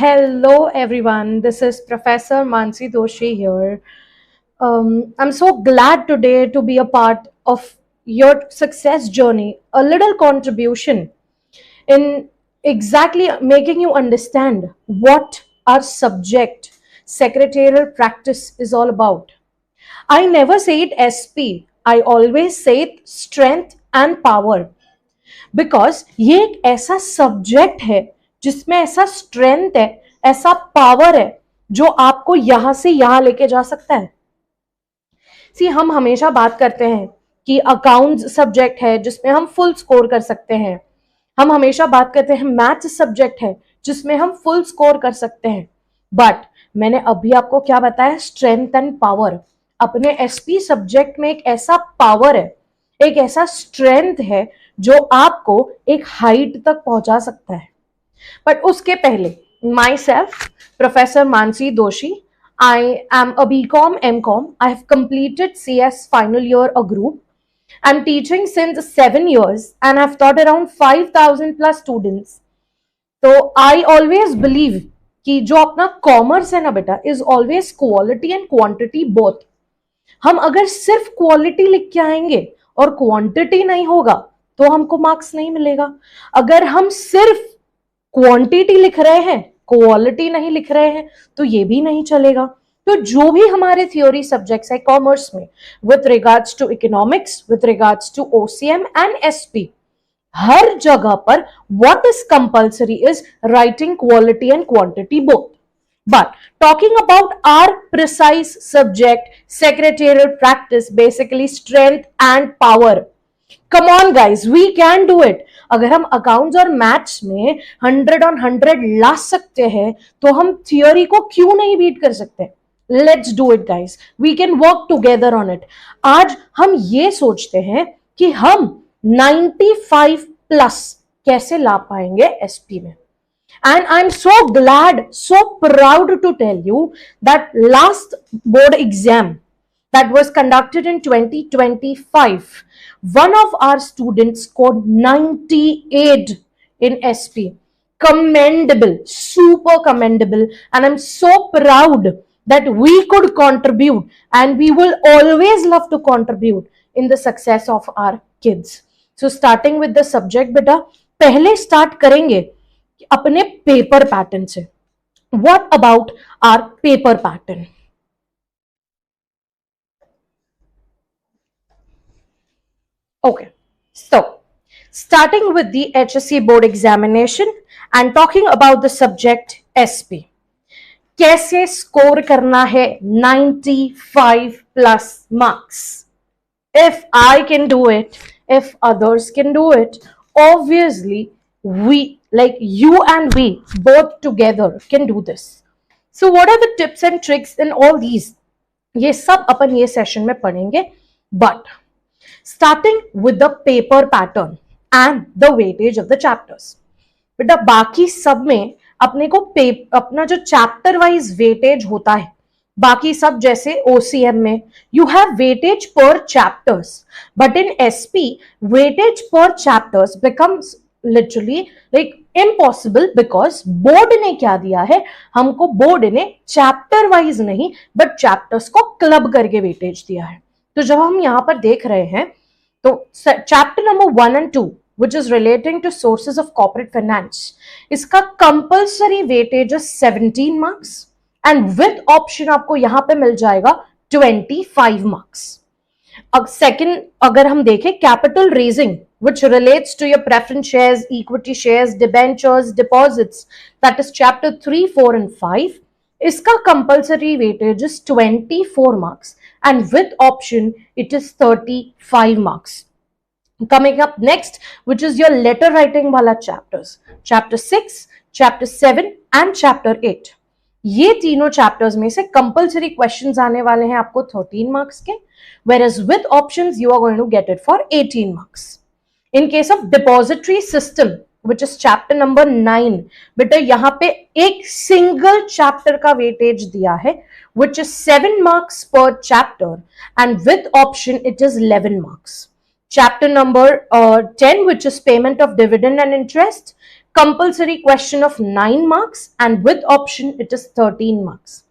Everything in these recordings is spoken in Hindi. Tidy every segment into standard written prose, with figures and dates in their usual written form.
Hello, everyone. This is Professor Mansi Doshi here. I'm so glad today to be a part of your success journey, a little contribution in exactly making you understand what our subject, secretarial practice, is all about. I never say it SP, I always say it strength and power. Because ये एक ऐसा सब्जेक्ट है जिसमें ऐसा स्ट्रेंथ है, ऐसा पावर है जो आपको यहां से यहां लेके जा सकता है। सी हम हमेशा बात करते हैं कि अकाउंट्स सब्जेक्ट है जिसमें हम फुल स्कोर कर सकते हैं। हम हमेशा बात करते हैं मैथ्स सब्जेक्ट है जिसमें हम फुल स्कोर कर सकते हैं। बट मैंने अभी आपको क्या बताया, स्ट्रेंथ एंड पावर। अपने एसपी सब्जेक्ट में एक ऐसा पावर है, एक ऐसा स्ट्रेंथ है जो आपको एक हाइट तक पहुंचा सकता है। बट उसके पहले my self professor Mansi Doshi, I am a BCom MCom. I have completed CS final year a group. I'm teaching since 7 years and I've taught around 5,000 plus students. So I always believe कि जो अपना कॉमर्स है ना बेटा, is always quality and quantity both. हम अगर सिर्फ क्वालिटी लिख के आएंगे और क्वांटिटी नहीं होगा तो हमको मार्क्स नहीं मिलेगा। अगर हम सिर्फ क्वांटिटी लिख रहे हैं, क्वालिटी नहीं लिख रहे हैं, तो ये भी नहीं चलेगा। तो जो भी हमारे थ्योरी सब्जेक्ट्स है कॉमर्स में, with regards to economics, with regards to OCM and SP, हर जगह पर what is compulsory is writing quality and quantity both. But talking about our precise subject, secretarial practice, basically strength and power. Come on guys, we can do it. अगर हम अकाउंट्स और मैथ्स में 100 on 100 ला सकते हैं तो हम थियोरी को क्यों नहीं बीट कर सकते? Let's do it guys. We can work together on it. आज हम ये सोचते हैं कि हम 95 प्लस कैसे ला पाएंगे एसपी में। And I'm so glad, so proud to tell you that last board exam that was conducted in 2025, one of our students scored 98 in SP. Commendable, super commendable. And I'm so proud that we could contribute, and we will always love to contribute in the success of our kids. So starting with the subject, beta, पहले start करेंगे अपने पेपर पैटर्न से। What about our paper pattern? Okay, so starting with the HSC board examination and talking about the subject SP. कैसे स्कोर करना है 95 plus marks? If I can do it, if others can do it, obviously we, like you and we both together, can do this. So what are the tips and tricks in all these? ये सब अपन ये सेशन में पढ़ेंगे। But starting with the paper pattern and the weightage of the chapters. बेटा बाकी सब में अपने को अपना जो चैप्टर वाइज वेटेज होता है, बाकी सब जैसे ओसीएम में यू हैव वेटेज पर chapters, but in SP weightage पर chapters becomes literally like impossible, because board ने क्या दिया है हमको, बोर्ड ने चैप्टर वाइज नहीं बट चैप्टर्स को क्लब करके वेटेज दिया है। तो जब हम यहां पर देख रहे हैं तो chapter number 1 and 2 which is relating to sources of corporate finance, इसका compulsory weightage 17 marks and with option आपको यहां पे मिल जाएगा 25 मार्क्स। अब सेकंड अगर हम देखें capital raising which relates to your preference shares, equity shares, debentures, deposits, that is chapter 3, 4 and 5, इसका compulsory weightage is 24 marks and with option it is 35 marks. Coming up next, which is your letter writing wala chapters, chapter 6, chapter 7 and chapter 8. ये तीनों चैप्टर्स में से कंपल्सरी क्वेश्चंस आने वाले हैं आपको 13 मार्क्स के, whereas with options you are going to get it for 18 marks. In case of depository system, which is chapter number 9, बेटा यहाँ पे एक सिंगल चैप्टर का वेटेज दिया है which is 7 marks per chapter and with option it is 11 marks. Chapter number 10, which is payment of dividend and interest, compulsory question of 9 marks, and with option it is 13 marks.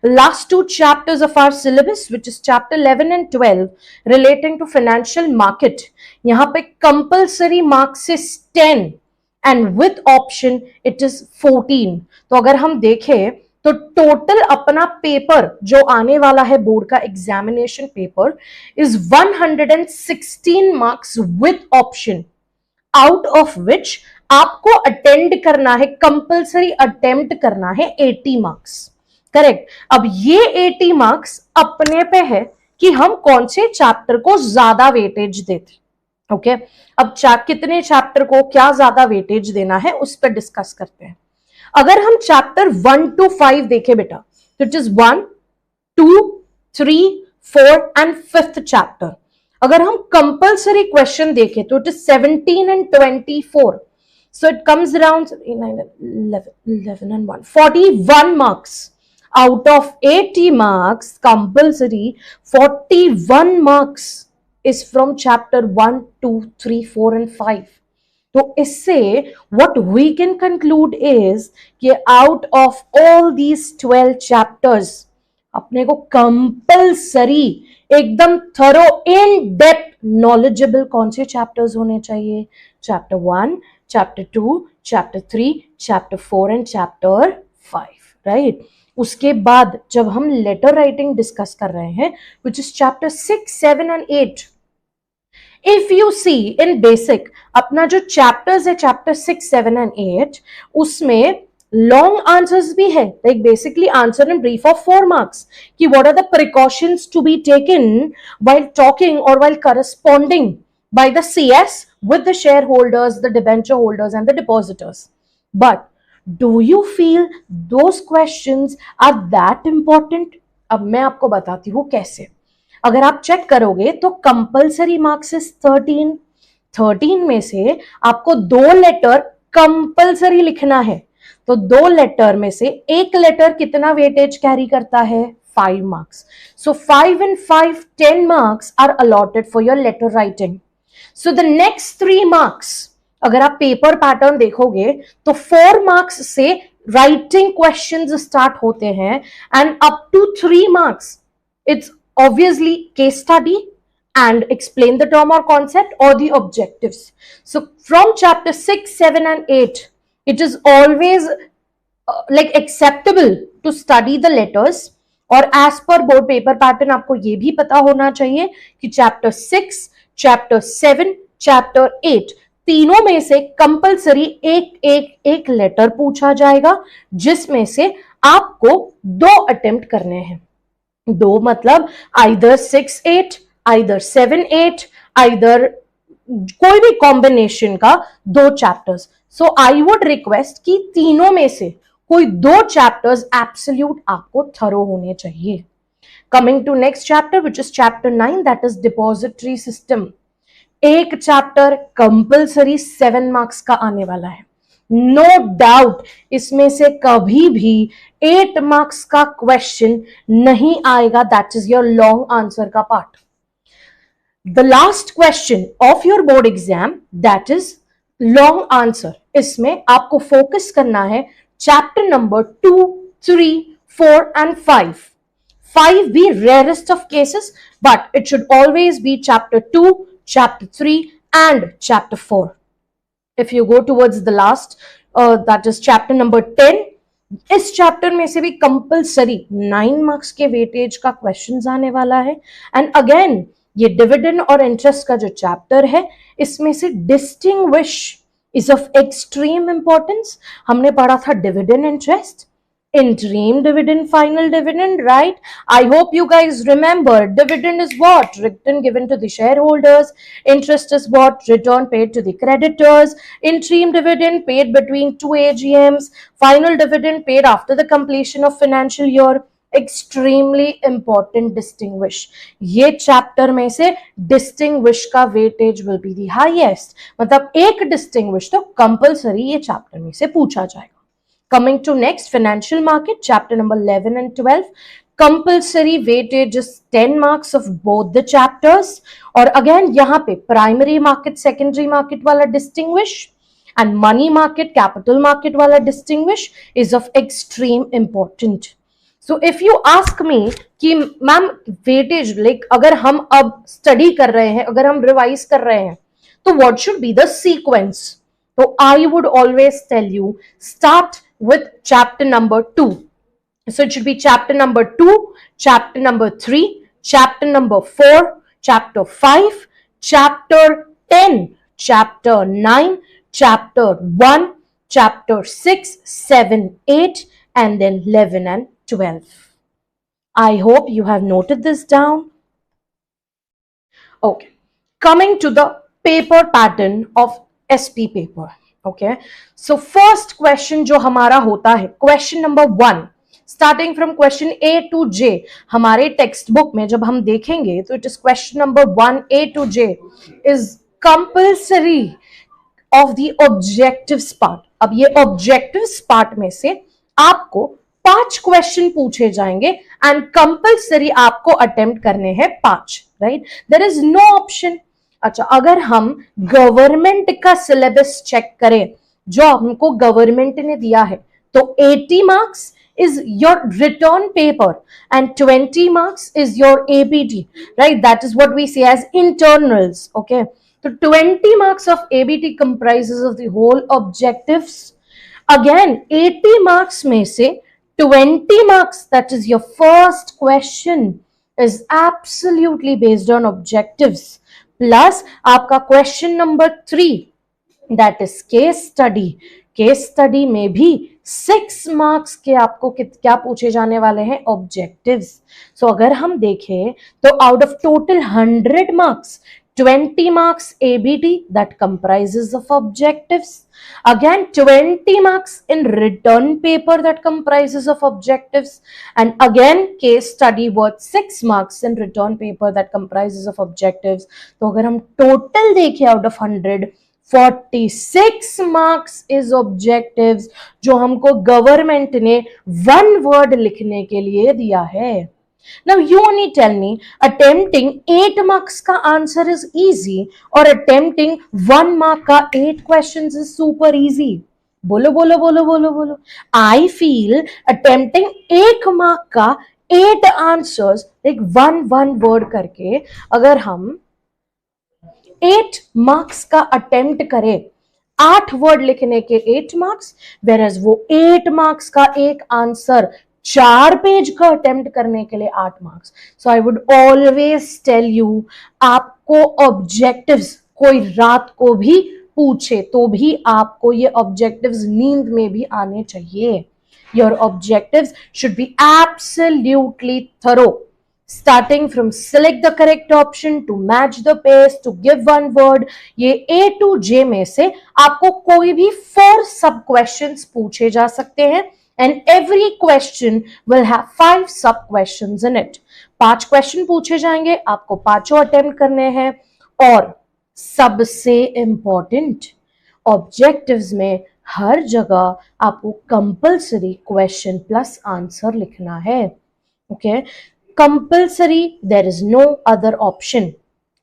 Last two chapters of our syllabus, which is chapter 11 and 12 relating to financial market, यहाँ पे compulsory marks is 10 and with option it is 14. तो अगर हम देखें तो टोटल अपना पेपर जो आने वाला है बोर्ड का examination paper is 116 marks with option, out of which आपको अटेंड करना है, कंपल्सरी अटेम्प्ट करना है 80 मार्क्स। करेक्ट। अब ये 80 मार्क्स अपने पे है कि हम कौन से चैप्टर को ज्यादा वेटेज देते। ओके अब कितने चैप्टर को क्या ज्यादा वेटेज देना है उस पर डिस्कस करते हैं। अगर हम चैप्टर 1 to 5 देखें बेटा, तो it is 1, 2, 3, 4 and 5th chapter. अगर हम कंपल्सरी क्वेश्चन देखें तो it is 17 and 24, so it comes around 11 and 1 41 marks. Out of 80 marks compulsory, 41 marks is from chapter 1, 2, 3, 4 and 5. तो इससे what we can conclude is कि out of all these 12 chapters अपने को कंपल्सरी एकदम थरो इन डेप्थ नॉलेजेबल कौन से चैप्टर्स होने चाहिए? Chapter 1, chapter 2, chapter 3, chapter 4 and chapter 5, right. उसके बाद जब हम लेटर राइटिंग डिस्कस कर रहे हैं which is chapter 6, 7 and 8, if you see in basic अपना जो चैप्टर्स है चैप्टर 6, 7 एंड 8 उसमें लॉन्ग आंसर्स भी है, like basically answer in brief of 4 marks कि what are the precautions to be taken while talking और while corresponding by the CS with the shareholders, the debenture holders and the depositors. But do you feel those questions are that important? अब मैं आपको बताती हूँ कैसे। अगर आप चेक करोगे तो कंपल्सरी मार्क्स इज 13 में से आपको 2 लेटर कंपल्सरी लिखना है, तो 2 लेटर में से एक लेटर कितना वेटेज कैरी करता है? 5 marks. So 5 and 5, 10 marks are allotted for your letter writing. So the next 3 marks, अगर आप पेपर पैटर्न देखोगे तो 4 मार्क्स से राइटिंग क्वेश्चंस स्टार्ट होते हैं and up to 3 marks it's obviously case study and explain the term or concept or the objectives. So from chapter 6, 7 and 8 it is always like acceptable to study the letters, और as per board paper pattern आपको ये भी पता होना चाहिए कि chapter 6, चैप्टर 7, चैप्टर 8 तीनों में से कंपल्सरी एक लेटर पूछा जाएगा जिसमें से आपको 2 अटेम्प्ट करने हैं। 2 मतलब आइदर 6, 8, आइदर 7, 8, आइदर कोई भी कॉम्बिनेशन का 2 chapters. So I would request कि तीनों में से कोई 2 चैप्टर्स एब्सोल्यूट आपको थरो होने चाहिए। Coming to next chapter which is chapter 9, that is depository system. एक चैप्टर कंपल्सरी 7 मार्क्स का आने वाला है, नो डाउट इसमें से कभी भी 8 मार्क्स का क्वेश्चन नहीं आएगा, that is your long answer का part. The last question of your board exam that is long answer, इसमें आपको फोकस करना है chapter number 2, 3, 4 and 5. 5 be rarest of cases, but it should always be chapter 2, chapter 3 and chapter 4. If you go towards the last, that is chapter number 10, इस चैप्टर में से भी कंपल्सरी 9 मार्क्स के वेटेज का क्वेश्चन आने वाला है। एंड अगेन ये डिविडेंड और इंटरेस्ट का जो चैप्टर है इसमें से distinguish is of extreme importance. हमने पढ़ा था dividend interest, interim dividend, final dividend, right? I hope you guys remember dividend is what? Return given to the shareholders. Interest is what? Return paid to the creditors. Interim dividend paid between 2 AGMs. Final dividend paid after the completion of financial year. Extremely important distinguish. ये चैप्टर में से distinguish का weightage will be the highest. मतलब एक distinguish तो कंपल्सरी ये चैप्टर में से पूछा जाएगा। Coming to next, financial market, chapter number 11 and 12. Compulsory weightage is 10 marks of both the chapters. और again यहाँ पे primary market, secondary market वाला distinguish. And money market capital market वाला distinguish is of extreme important. So if you ask me कि मैम वेटेज लाइक अगर हम अब स्टडी कर रहे हैं, अगर हम रिवाइज कर रहे हैं, तो what should be the sequence? तो I would always tell you start with chapter number 2. So it should be chapter number 2, chapter number 3, chapter number 4, chapter 5, chapter 10, chapter 9, chapter 1, chapter 6, 7, 8, and then 11 and 12. I hope you have noted this down. Okay. Coming to the paper pattern of SP paper. Okay, so first question जो हमारा होता है, question number 1, starting from question A to J. हमारे टेक्स्ट बुक में जब हम देखेंगे तो it is question number 1 A to J is compulsory of the objectives part. अब ये objectives part में से आपको 5 क्वेश्चन पूछे जाएंगे एंड कंपल्सरी आपको अटेम्प्ट करने हैं 5, right? There is no option. अच्छा, अगर हम गवर्नमेंट का सिलेबस चेक करें जो हमको गवर्नमेंट ने दिया है, तो 80 marks is your return paper and 20 marks is your ABT, right? That is what we say as internals. Okay, so 20 marks of ABT comprises of the whole objectives. Again, 80 marks में से 20 marks, that is your first question, is absolutely based on objectives. Plus आपका question number 3, that is case study. Case study में भी 6 मार्क्स के आपको क्या पूछे जाने वाले हैं? ऑब्जेक्टिव्स. सो अगर हम देखें तो out of total 100 marks 20 marks ABT that comprises of objectives. Again 20 marks in written paper that comprises of objectives, and again case study worth 6 marks in written paper that comprises of objectives. तो अगर हम total देखें out of 100, 46 marks is objectives जो हमको गवर्नमेंट ने 1 word लिखने के लिए दिया है. Now you only tell me, attempting 8 marks का answer is easy or attempting 1 mark का 8 questions is super easy? बोलो बोलो बोलो बोलो बोलो. I feel attempting 1 mark का 8 answers like 1 word करके अगर हम 8 marks का attempt करें, 8 word लिखने के 8 marks, whereas वो 8 marks का एक आंसर 4 पेज का अटेम्प्ट करने के लिए 8 marks. So I would always tell you, आपको ऑब्जेक्टिव्स कोई रात को भी पूछे तो भी आपको ये ऑब्जेक्टिव्स नींद में भी आने चाहिए. Your objectives should be absolutely thorough, starting from select the correct option to match the pairs to give 1 word. ये A to J में से आपको कोई भी 4 सब क्वेश्चंस पूछे जा सकते हैं and every question will have 5 sub questions in it. 5 question पूछे जाएंगे, आपको 5 अटेम्प्ट करने हैं. और सबसे इंपॉर्टेंट, ऑब्जेक्टिव्स में हर जगह आपको कंपल्सरी क्वेश्चन प्लस आंसर लिखना है. Okay, compulsory, there is no other option.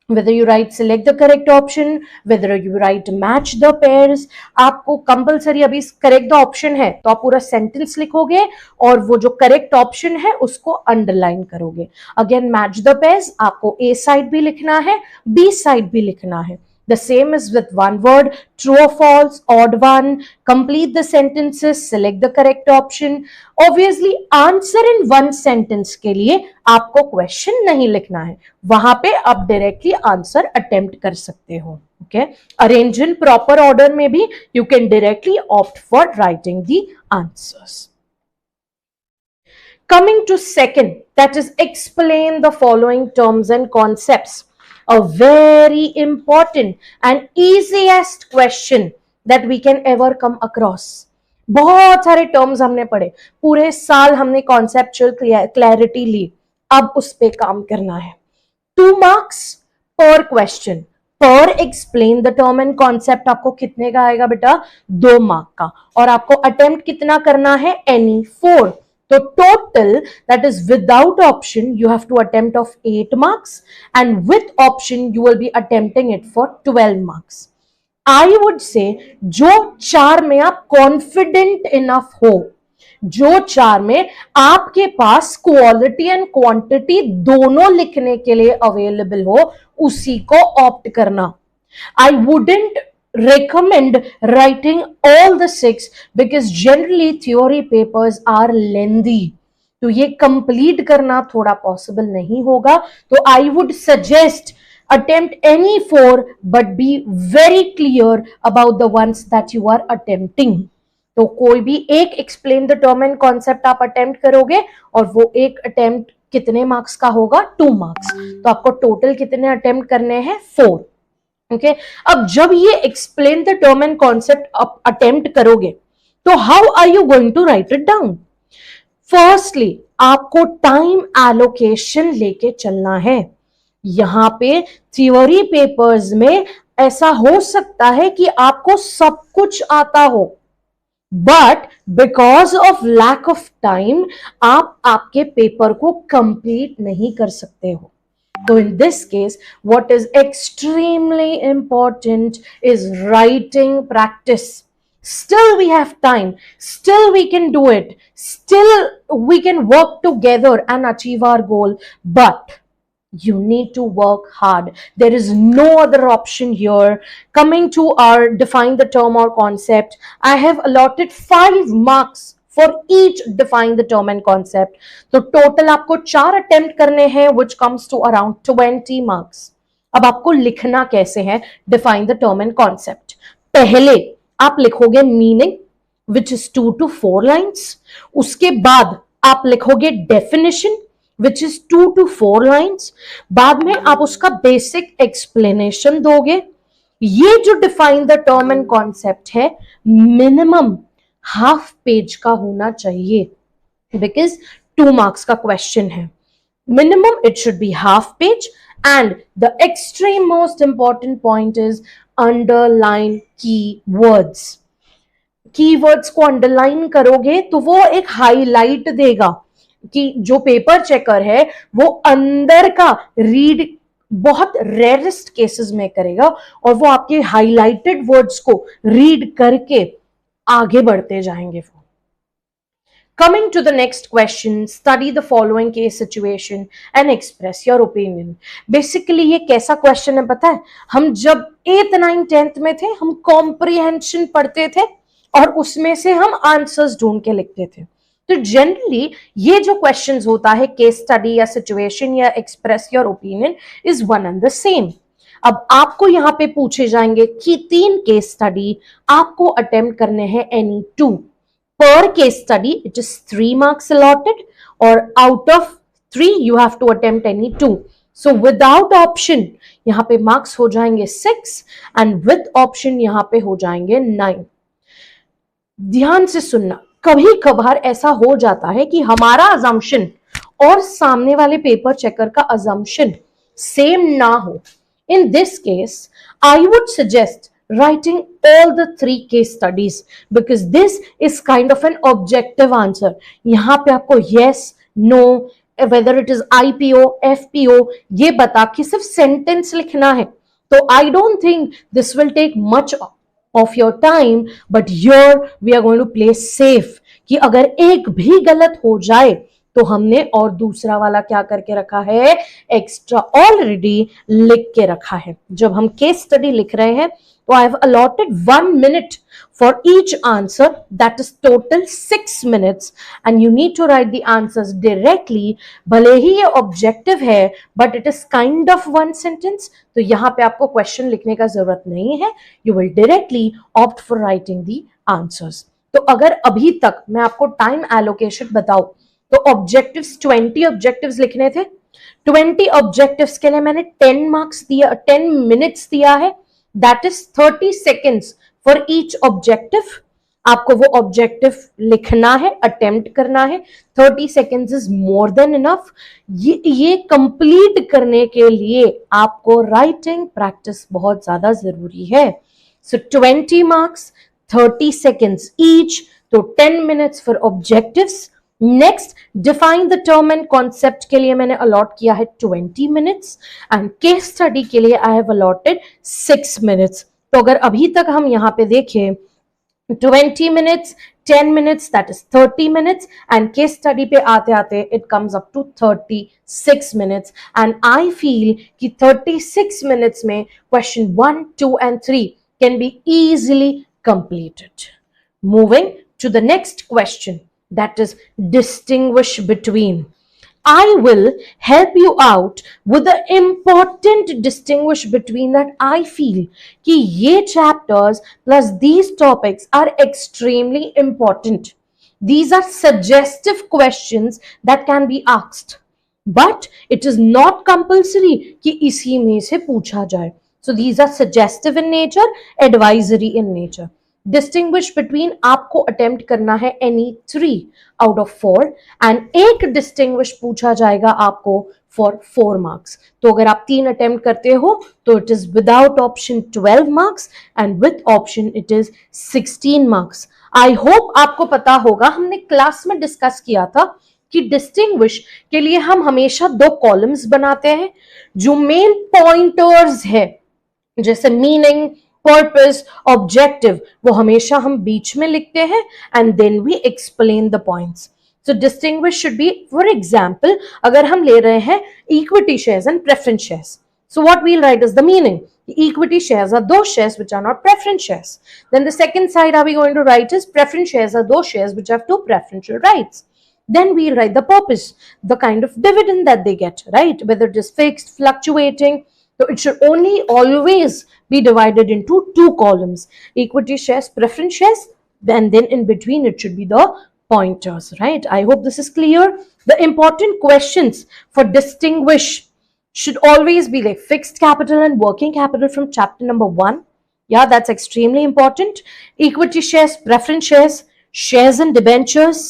Whether you write select the correct option, whether you write match the pairs, आपको compulsory अभी correct the option है तो आप पूरा sentence लिखोगे और वो जो correct option है उसको underline करोगे. Again match the pairs, आपको A side भी लिखना है, B side भी लिखना है. The same is with 1 word, true or false, odd one, complete the sentences, select the correct option. Obviously, answer in 1 sentence के लिए आपको question नहीं लिखना है, वहां पे आप directly answer attempt कर सकते हो. Okay, arrange in proper order में भी you can directly opt for writing the answers. Coming to second, that is explain the following terms and concepts. A very important and easiest question that we can ever come across. बहुत सारे टर्म्स हमने पढ़े, पूरे साल हमने कॉन्सेप्चुअल क्लैरिटी ली, अब उस पे काम करना है. 2 marks per question पर explain the term and concept आपको कितने का आएगा बेटा? 2 मार्क का. और आपको अटेम्प्ट कितना करना है? Any 4. So total, that is without option, you have to attempt of 8 marks and with option you will be attempting it for 12 marks. I would say जो 4 में आप कॉन्फिडेंट इनफ हो, जो 4 में आपके पास क्वालिटी एंड क्वांटिटी दोनों लिखने के लिए अवेलेबल हो, उसी को ऑप्ट करना. I wouldn't recommend writing all the 6 because generally theory papers are lengthy. तो ये कंप्लीट करना थोड़ा पॉसिबल नहीं होगा. तो I would suggest attempt any 4 but be very clear about the ones that you are attempting. तो कोई भी एक explain the term and concept आप अटेम्प्ट करोगे और वो एक अटेम्प्ट कितने मार्क्स का होगा, 2 मार्क्स. तो आपको टोटल कितने अटेम्प्ट करने हैं, 4. ओके अब जब ये explain the term and concept आप अटेम्प्ट करोगे तो how are you going to write it down. Firstly आपको टाइम एलोकेशन लेके चलना है. यहां पे थियोरी पेपर्स में ऐसा हो सकता है कि आपको सब कुछ आता हो, but because of lack of time आप आपके पेपर को कंप्लीट नहीं कर सकते हो. So in this case, what is extremely important is writing practice. Still we have time, still we can do it, still we can work together and achieve our goal, but you need to work hard. There is no other option here. Coming to our define the term or concept, I have allotted 5 marks for each define the term and concept. तो टोटल आपको 4 अटेम्प्ट करने हैं which comes to around 20 marks. अब आपको लिखना कैसे है define the term and concept. पहले आप लिखोगे meaning which is 2 to 4 lines. उसके बाद आप लिखोगे definition which is 2 to 4 lines. बाद में आप उसका बेसिक एक्सप्लेनेशन दोगे. ये जो define the term and concept है मिनिमम हाफ पेज का होना चाहिए बिकॉज 2 मार्क्स का क्वेश्चन है. Minimum it should be half page. And the extreme most important point is underline keywords. Keywords को अंडरलाइन करोगे तो वो एक हाईलाइट देगा कि जो पेपर चेकर है वो अंदर का रीड बहुत रेयरेस्ट केसेस में करेगा और वो आपके हाईलाइटेड वर्ड्स को रीड करके आगे बढ़ते जाएंगे. वो coming to the next question, study the following case situation and express your opinion. Basically ये कैसा क्वेश्चन है पता है, हम जब 8th 9th 10th में थे हम कॉम्प्रिहेंशन पढ़ते थे और उसमें से हम आंसर्स ढूंढ के लिखते थे. तो जनरली ये जो क्वेश्चंस होता है केस स्टडी या सिचुएशन या express your opinion is one and the same. अब आपको यहां पे पूछे जाएंगे कि 3 केस स्टडी आपको अटेम्प्ट करने हैं एनी 2 पर case study. It is 3 marks allotted और out of 3 you have to attempt any 2. So without option यहां पे मार्क्स हो जाएंगे 6 एंड विद ऑप्शन यहां पे हो जाएंगे 9. ध्यान से सुनना, कभी कभार ऐसा हो जाता है कि हमारा अजम्पशन और सामने वाले पेपर चेकर का अजम्पशन सेम ना हो. In this case, I would suggest writing all the 3 case studies because this is kind of an objective answer. यहाँ पे आपको yes, no, whether it is IPO, FPO ये बता के सिर्फ सेंटेंस लिखना है. तो I don't think this will take much of your time, but here we are going to play safe कि अगर एक भी गलत हो जाए तो हमने और दूसरा वाला क्या करके रखा है, एक्स्ट्रा ऑलरेडी लिख के रखा है. जब हम केस स्टडी लिख रहे हैं तो I have allotted 1 minute for each answer, that is total 6 minutes and you need to write the answers directly. भले ही ये ऑब्जेक्टिव है but it is kind of 1 sentence. तो यहां पे आपको क्वेश्चन लिखने का जरूरत नहीं है, you will directly opt for writing the answers. तो अगर अभी तक मैं आपको टाइम एलोकेशन बताऊं तो ऑब्जेक्टिव्स 20 ऑब्जेक्टिव्स लिखने थे. 20 ऑब्जेक्टिव्स के लिए मैंने 10 मार्क्स दिया, 10 मिनट्स दिया है. That is 30 seconds for each objective. आपको वो ऑब्जेक्टिव लिखना है, अटेम्प्ट करना है. 30 seconds is more than enough. ये कंप्लीट करने के लिए आपको राइटिंग प्रैक्टिस बहुत ज्यादा जरूरी है. सो 20 मार्क्स, 30 seconds each, तो 10 minutes for objectives. Next, define the term and concept के लिए मैंने allot किया है 20 minutes and case study के लिए I have allotted 6 minutes. तो अगर अभी तक हम यहाँ पे देखें 20 minutes, 10 minutes, that is 30 minutes, and case study पे आते आते it comes up to 36 minutes, and I feel कि 36 minutes में question 1, 2 and 3 can be easily completed. Moving to the next question, that is distinguish between. I will help you out with the important distinguish between that I feel कि ये chapters plus these topics are extremely important. These are suggestive questions that can be asked, but it is not compulsory कि इसी में से पूछा जाए. So these are suggestive in nature, advisory in nature. Distinguish between आपको अटेम्प्ट करना है एनी 3 आउट ऑफ 4 एंड एक डिस्टिंग्विश पूछा जाएगा आपको फॉर 4 मार्क्स. तो अगर आप 3 अटेम्प्ट करते हो तो it is without option 12 marks and with option it is 16 marks. I hope आपको पता होगा, हमने क्लास में डिस्कस किया था कि डिस्टिंग्विश के लिए हम हमेशा 2 कॉलम्स बनाते हैं. जो मेन पॉइंटर्स है जैसे मीनिंग, पर्पस, ऑब्जेक्टिव, वो हमेशा हम बीच में लिखते हैं and then we explain the points. So distinguish should be, for example अगर हम ले रहे हैं equity shares and preference shares, so what we'll write is the meaning. Equity shares are those shares which are not preference shares. Then the second side are we going to write is preference shares are those shares which have 2 preferential rights. Then we'll write the purpose, the kind of dividend that they get, right? Whether it is fixed, fluctuating. So it should only always be divided into 2 columns, equity shares, preference shares, and then in between it should be the pointers, right? I hope this is clear. The important questions for distinguish should always be like fixed capital and working capital from chapter number 1. Yeah, that's extremely important. Equity shares, preference shares, shares and debentures,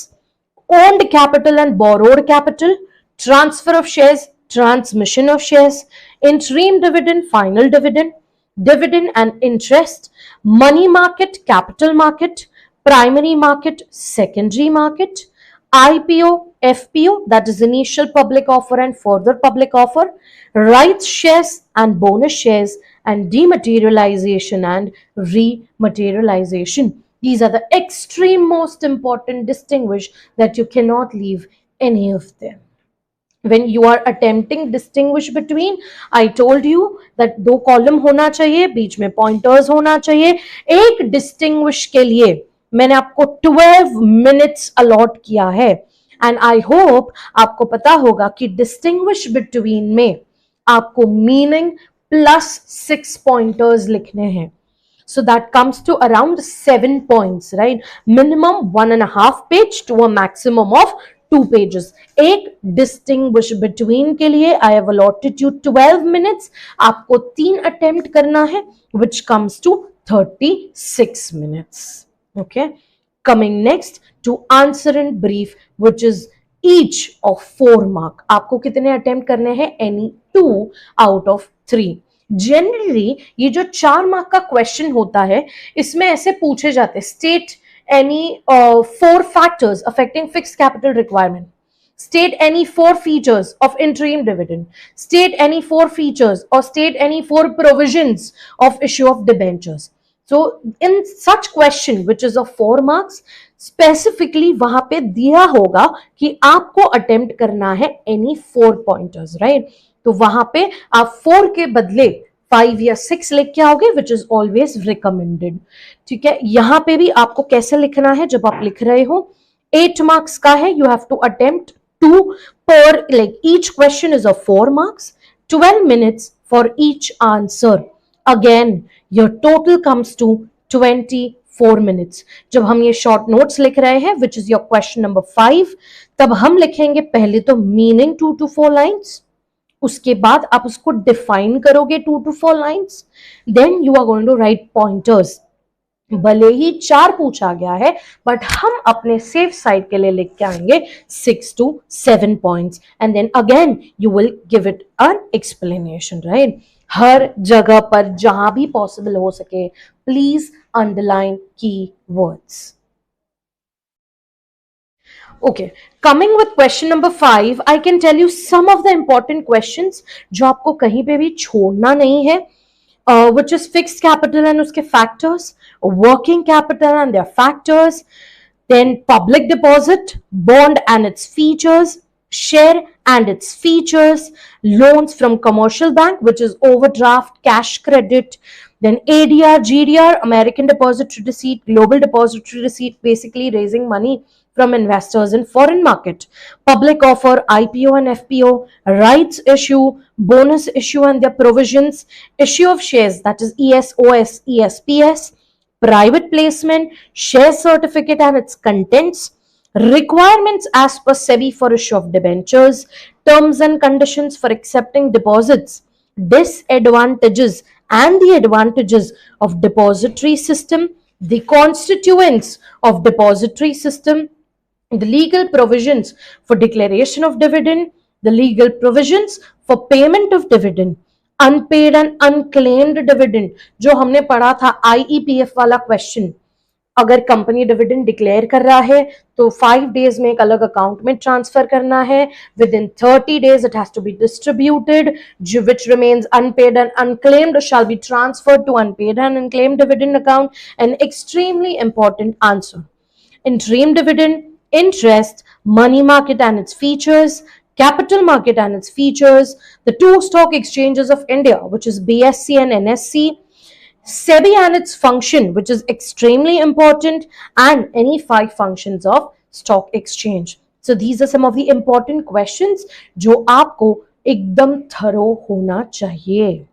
owned capital and borrowed capital, transfer of shares, transmission of shares, interim dividend, final dividend, dividend and interest, money market, capital market, primary market, secondary market, IPO, FPO, that is initial public offer and further public offer, rights shares and bonus shares, and dematerialization and rematerialization. These are the extreme most important distinguish that you cannot leave any of them. When you are attempting distinguish between, I told you that 2 column होना चाहिए, बीच में पॉइंटर्स होना चाहिए. एक डिस्टिंग्विश के लिए मैंने आपको 12 मिनट्स अलॉट किया है एंड आई होप आपको पता होगा कि डिस्टिंग्विश बिटवीन में आपको मीनिंग प्लस 6 पॉइंटर्स लिखने हैं. So that comes to around 7 points, right? Minimum 1.5 page to a maximum of 2 pages. एक distinguish between के लिए I have allotted you 12 minutes. आपको 3 attempt करना है, which comes to 36 minutes. Okay. Coming next to answer in brief, which is each of 4 mark. आपको कितने attempt करने हैं? Any 2 out of 3. जनरली ये जो 4 मार्क का क्वेश्चन होता है इसमें ऐसे पूछे जाते हैं, state any 4 factors affecting fixed capital requirement, state any 4 features of interim dividend, state any 4 features or state any 4 provisions of issue of debentures. So in such question which is of 4 marks, specifically वहां पे दिया होगा कि आपको attempt करना है any 4 pointers, right? तो वहां पे आप 4 के बदले 5 या 6 लिख के आओगे, विच इज ऑलवेज रिकमेंडेड. ठीक है, यहां पे भी आपको कैसे लिखना है जब आप लिख रहे हो, 8 मार्क्स का है, यू हैव टू अटेम्प्ट 2 पर, like each question is of 4 marks, 12 minutes for each answer. Again your total comes to 24 minutes. जब हम ये शॉर्ट नोट्स लिख रहे हैं which is your question number 5, तब हम लिखेंगे पहले तो मीनिंग 2 to 4 लाइन्स, उसके बाद आप उसको डिफाइन करोगे 2 to 4 lines, then you are going to write pointers. भले ही 4 पूछा गया है बट हम अपने सेफ साइड के लिए लिख के आएंगे 6 to 7 points and then again you will give it an explanation, right? हर जगह पर जहां भी पॉसिबल हो सके please underline key words. Okay, coming with question number 5, I can tell you some of the important questions जो आपको कहीं पे भी छोड़ना नहीं है. which is fixed capital and uske factors, working capital and their factors, then public deposit, bond and its features, share and its features, loans from commercial bank, which is overdraft, cash credit, then ADR, GDR, American Depository Receipt, Global Depository Receipt, basically raising money from investors in foreign market, public offer, IPO and FPO, rights issue, bonus issue and their provisions, issue of shares, that is ESOS, ESPS, private placement, share certificate and its contents, requirements as per SEBI for issue of debentures, terms and conditions for accepting deposits, disadvantages and the advantages of depository system, the constituents of depository system, the legal provisions for declaration of dividend, the legal provisions for payment of dividend, unpaid and unclaimed dividend, जो हमने पढ़ा था आईईपीएफ वाला क्वेश्चन। अगर कंपनी डिविडेंड डिक्लेयर कर रहा है तो 5 डेज में एक अलग अकाउंट में ट्रांसफर करना है, within 30 days it has to be distributed, which remains unpaid and unclaimed shall be transferred to unpaid and unclaimed dividend account. An extremely important answer. Interim dividend, interest, money market and its features, capital market and its features, the two stock exchanges of India, which is BSE and NSE, SEBI and its function, which is extremely important, and any 5 functions of stock exchange. So these are some of the important questions जो आपको एकदम thorough होना चाहिए।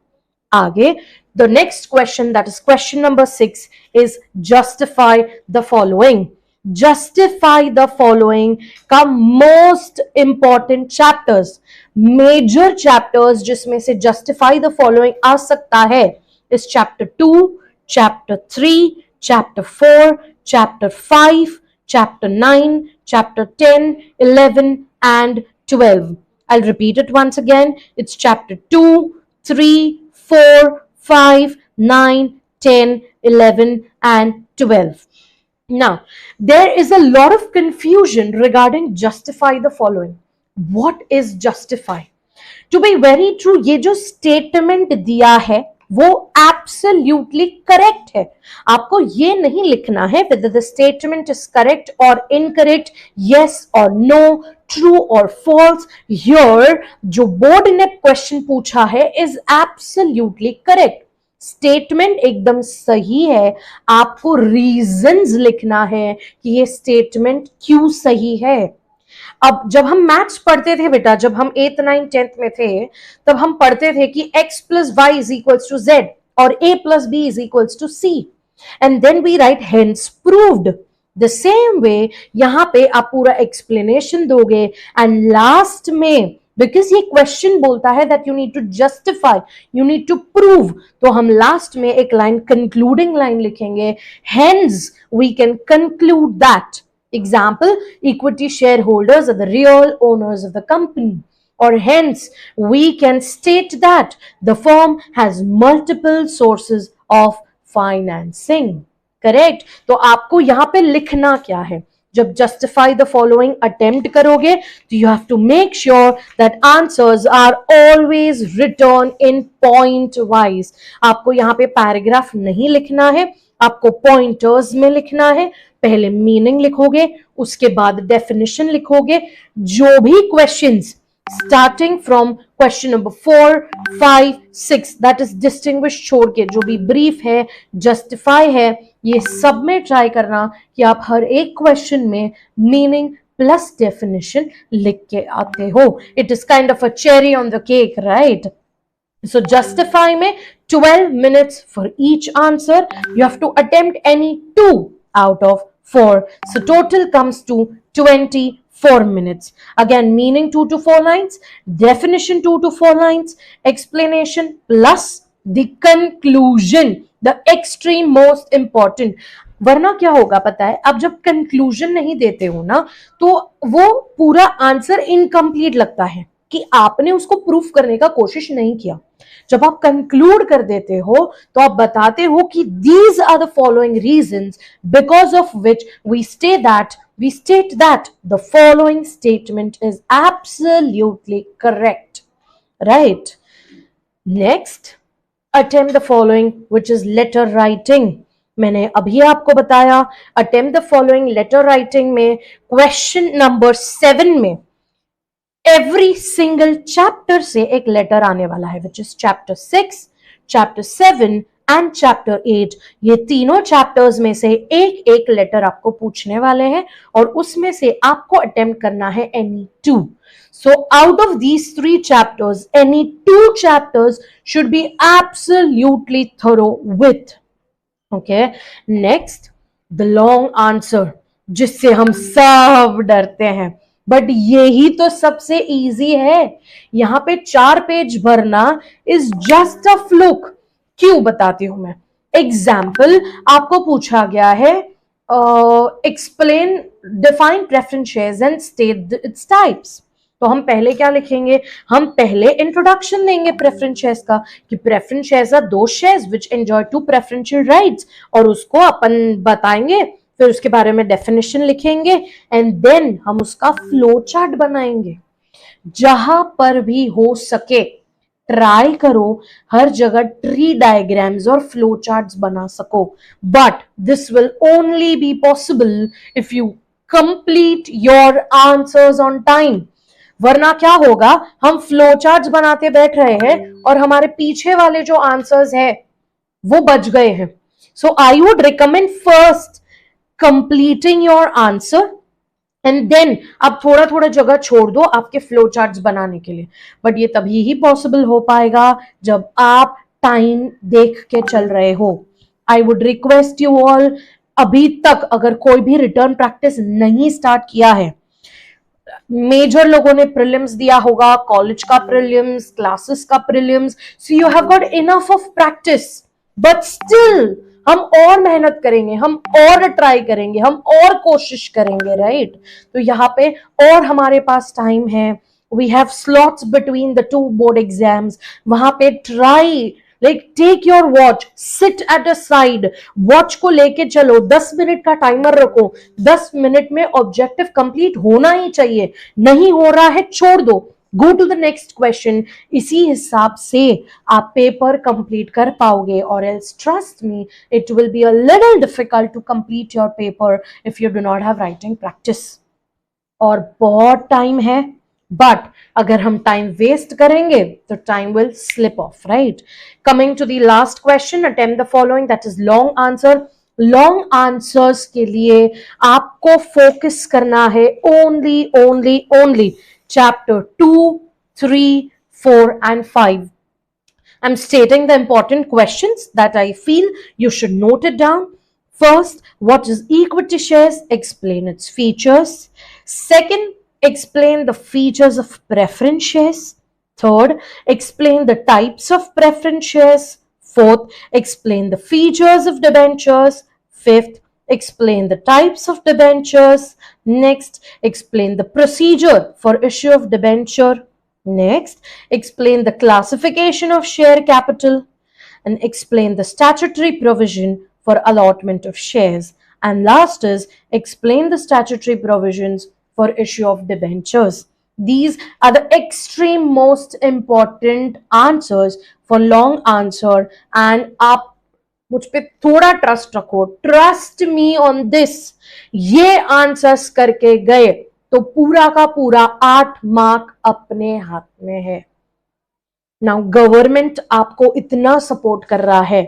आगे, the next question, that is question number 6, is justify the following. Justify the following का most important chapters, major chapters जिसमें से justify the following आ सकता है is chapter 2, chapter 3, chapter 4, chapter 5, chapter 9, chapter 10, 11 and 12. I'll repeat it once again. It's chapter 2, 3, 4, 5, 9, 10, 11 and 12. Now, there is a lot of confusion regarding justify the following. What is justify? To be very true, ये जो statement दिया है वो absolutely correct है। आपको ये नहीं लिखना है whether the statement is correct or incorrect, yes or no, true or false. Here जो board ने question पूछा है is absolutely correct. स्टेटमेंट एकदम सही है, आपको रीजंस लिखना है कि ये स्टेटमेंट क्यों सही है। अब जब हम मैथ्स पढ़ते थे बेटा, जब हम 8th 9th 10th में थे, तब हम पढ़ते थे कि x plus y is equals to z और a plus b is equals to c, and then we write hence proved. The same way यहां पे आप पूरा एक्सप्लेनेशन दोगे एंड लास्ट में, बिकॉज ये क्वेश्चन बोलता है that you need to justify, you need to prove, तो हम लास्ट में एक लाइन कंक्लूडिंग लाइन लिखेंगे, hence we can conclude that example equity shareholders are the real owners of the company, or hence we can state that the firm has multiple sources of financing. Correct? तो आपको यहां पे लिखना क्या है, जब जस्टिफाई द फॉलोइंग अटेम्प्ट करोगे तो you have to make sure that answers are always written in point wise. आपको यहां पे पैराग्राफ नहीं लिखना है, आपको पॉइंटर्स में लिखना है। पहले मीनिंग लिखोगे, उसके बाद डेफिनेशन लिखोगे। जो भी questions starting from question number 4, 5, 6 that is distinguish छोड़ के जो भी ब्रीफ है, जस्टिफाई है, ये सब में ट्राई करना कि आप हर एक क्वेश्चन में मीनिंग प्लस डेफिनेशन लिख के आते हो। It is kind of a cherry on the cake, right? So justify में 12 minutes for each answer. You have to attempt any 2 out of 4. So total comes to 24 minutes. Again, meaning 2 to 4 lines, definition 2 to 4 lines, explanation plus the conclusion, the extreme most important. वरना क्या होगा पता है, अब जब कंक्लूजन नहीं देते हो ना तो वो पूरा आंसर इनकम्प्लीट लगता है कि आपने उसको प्रूफ करने का कोशिश नहीं किया। जब आप कंक्लूड कर देते हो तो आप बताते हो कि these are the following reasons because of which we state that the following statement is absolutely correct, right? Next, attempt the following, which is letter writing. मैंने अभी आपको बताया attempt the following letter writing में क्वेश्चन नंबर 7 में एवरी सिंगल चैप्टर से एक लेटर आने वाला है, विच is chapter 6, chapter 7 and chapter 8. ये तीनों चैप्टर्स में से एक एक लेटर आपको पूछने वाले हैं और उसमें से आपको अटेम्प्ट करना है any two. So out of these 3 chapters, any 2 chapters should be absolutely thorough with. Okay. Next, the long answer, जिससे हम सब डरते हैं, बट यही तो सबसे इजी है. यहां पे 4 पेज भरना इज जस्ट अ फ्लूक. क्यों बताती हूं मैं. एग्जाम्पल आपको पूछा गया है, explain define preference shares and state its types. तो हम पहले क्या लिखेंगे, हम पहले इंट्रोडक्शन देंगे प्रेफरेंस शेयर्स का, कि प्रेफरेंस शेयर्स आर दो shares which enjoy 2 preferential rights, और उसको अपन बताएंगे, फिर उसके बारे में डेफिनेशन लिखेंगे एंड देन हम उसका फ्लो चार्ट बनाएंगे. जहां पर भी हो सके ट्राई करो हर जगह ट्री डायग्राम्स और फ्लो चार्ट्स बना सको, but this will only be possible if you complete your answers on time. वरना क्या होगा, हम फ्लो चार्ट्स बनाते बैठ रहे हैं और हमारे पीछे वाले जो आंसर्स है वो बच गए हैं. So I would recommend first completing your answer and then आप थोड़ा थोड़ा जगह छोड़ दो आपके फ्लो चार्ट्स बनाने के लिए. बट ये तभी ही पॉसिबल हो पाएगा जब आप टाइम देख के चल रहे हो. I would request you all, अभी तक अगर कोई भी रिटर्न प्रैक्टिस नहीं स्टार्ट किया है, मेजर लोगों ने प्रीलिम्स दिया होगा, कॉलेज का प्रीलिम्स, क्लासेस का prelims, so you have got enough of practice, but still हम और मेहनत करेंगे, हम और ट्राई करेंगे, हम और कोशिश करेंगे, राइट. तो यहाँ पे और हमारे पास टाइम है. We have slots between the 2 board exams. वहां पे try, like take your watch, sit at a side, watch को लेके चलो, 10 मिनट का टाइमर रखो, 10 मिनट में ऑब्जेक्टिव कंप्लीट होना ही चाहिए. नहीं हो रहा है छोड़ दो, go to the next question. इसी हिसाब से आप पेपर कंप्लीट कर पाओगे. Or else trust me, it will be a little difficult to complete your paper if you do not have writing practice. और बहुत टाइम है, बट अगर हम टाइम वेस्ट करेंगे तो time will slip off, right. Coming to the last question, attempt the following, that is long answer. Long answers के लिए आपको फोकस करना है only chapter 2, 3, 4 and 5. I'm stating the important questions that I feel you should note it down. First, what is equity shares? Explain its features. Second, explain the features of preference shares. Third, explain the types of preference shares. Fourth, explain the features of debentures. Fifth, explain the types of debentures. Next, explain the procedure for issue of debenture. Next, explain the classification of share capital and explain the statutory provision for allotment of shares. And last is explain the statutory provisions for issue of debentures. These are the extreme most important answers for long answer, and आप मुझ पे थोड़ा ट्रस्ट रखो, ट्रस्ट मी ऑन दिस. ये आंसर्स करके गए तो पूरा का पूरा 8 मार्क अपने हाथ में है. नाउ गवर्नमेंट आपको इतना सपोर्ट कर रहा है,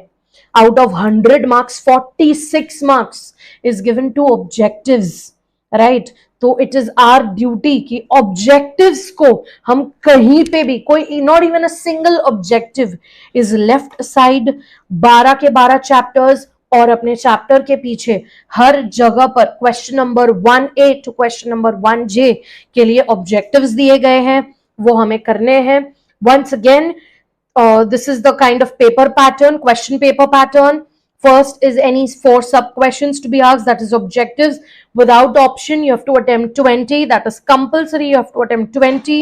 out of 100 marks 46 marks is given to objectives, right. तो इट इज आवर ड्यूटी कि ऑब्जेक्टिव्स को हम कहीं पे भी, कोई not even a single objective is left side. 12 के 12 चैप्टर्स और अपने चैप्टर के पीछे हर जगह पर question number 1A to question number 1J के लिए ऑब्जेक्टिव्स दिए गए हैं, वो हमें करने हैं. Once again, this is the kind of paper pattern, question paper pattern. First is any 4 sub questions to be asked, that is objectives. Without option, you have to attempt 20, that is compulsory, you have to attempt 20.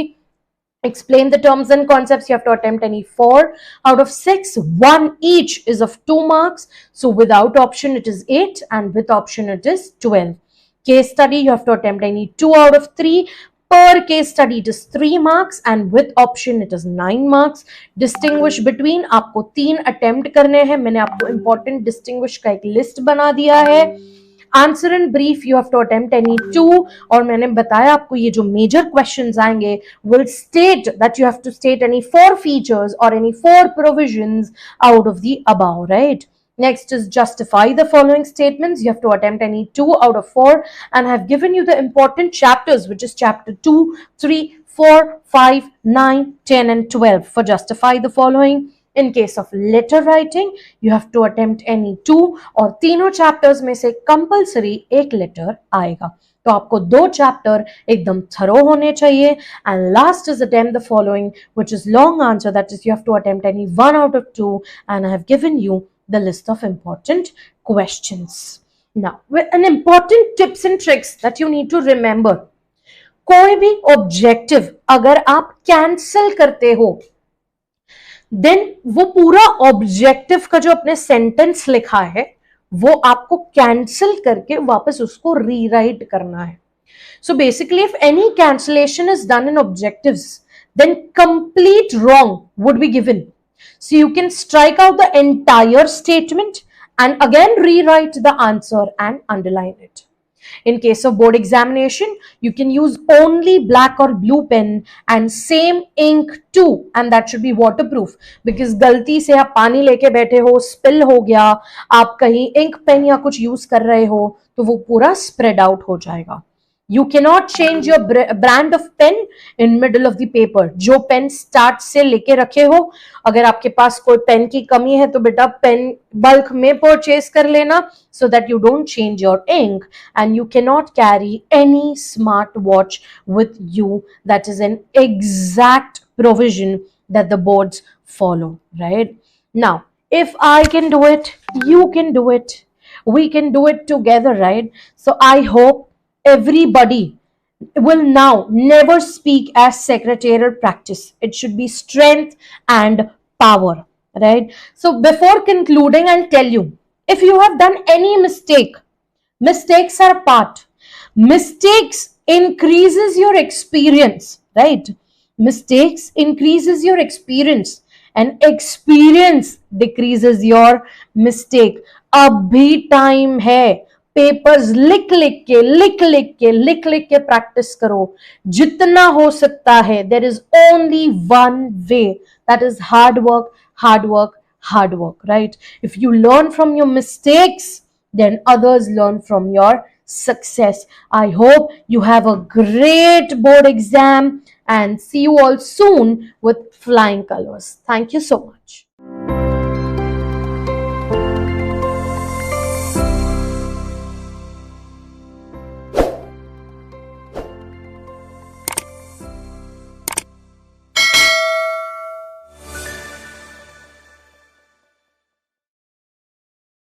Explain the terms and concepts, you have to attempt any 4 out of 6. 1 each is of 2 marks. So without option it is 8 and with option it is 12. Case study, you have to attempt any 2 out of 3. per case study it is 3 marks and with option it is 9 marks. Distinguish between आपको 3 अटेम्प्ट करने हैं. मैंने आपको इंपॉर्टेंट डिस्टिंग्विश का एक लिस्ट बना दिया है. Answer in brief you have to attempt any 2. और मैंने बताया आपको ये जो मेजर क्वेश्चंस आएंगे will state that you have to state any 4 features or any 4 provisions out of the above, right? Next is justify the following statements. You have to attempt any 2 out of 4 and I have given you the important chapters, which is chapter 2, 3, 4, 5, 9, 10 and 12 for justify the following. In case of letter writing, you have to attempt any 2 और तीनों chapters में से compulsory एक letter आएगा. तो आपको 2 चैप्टर एकदम थरो होने चाहिए. And last is attempt the following which is long answer, that is you have to attempt any 1 out of 2 and I have given you the list of important questions. Now, with an important tips and tricks that you need to remember. कोई भी ऑब्जेक्टिव अगर आप कैंसिल करते हो देन वो पूरा ऑब्जेक्टिव का जो अपने सेंटेंस लिखा है वो आपको कैंसिल करके वापस उसको रीराइट करना है. So basically if any cancellation is done in objectives then complete wrong would be given. So you can strike out the entire statement and again rewrite the answer and underline it. In case of board examination, you can use only black or blue pen and same ink too, and that should be waterproof because गलती से आप पानी लेके बैठे हो, spill हो गया, आप कहीं ink pen या कुछ use कर रहे हो तो वो पूरा spread out हो जाएगा. You cannot change your brand of pen in middle of the paper. जो पेन स्टार्ट से लेके रखे हो, अगर आपके पास कोई पेन की कमी है तो बेटा पेन बल्क में परचेज कर लेना so that you don't change your ink. And you cannot carry any smart watch with you. That is an exact provision that the boards follow, right? Now, if I can do it, you can do it. We can do it together, right? So I hope everybody will now never speak as secretarial practice. It should be strength and power, right? So before concluding, I'll tell you, if you have done any mistake, mistakes are part. Mistakes increases your experience, right? Mistakes increases your experience and experience decreases your mistake. अभी टाइम है, पेपर्स लिख लिख के प्रैक्टिस करो जितना हो सकता है. There is only one way, that is hard work, right? If you learn from your mistakes then others learn from your success. I hope you have a great board exam and see you all soon with flying colors. Thank you so much.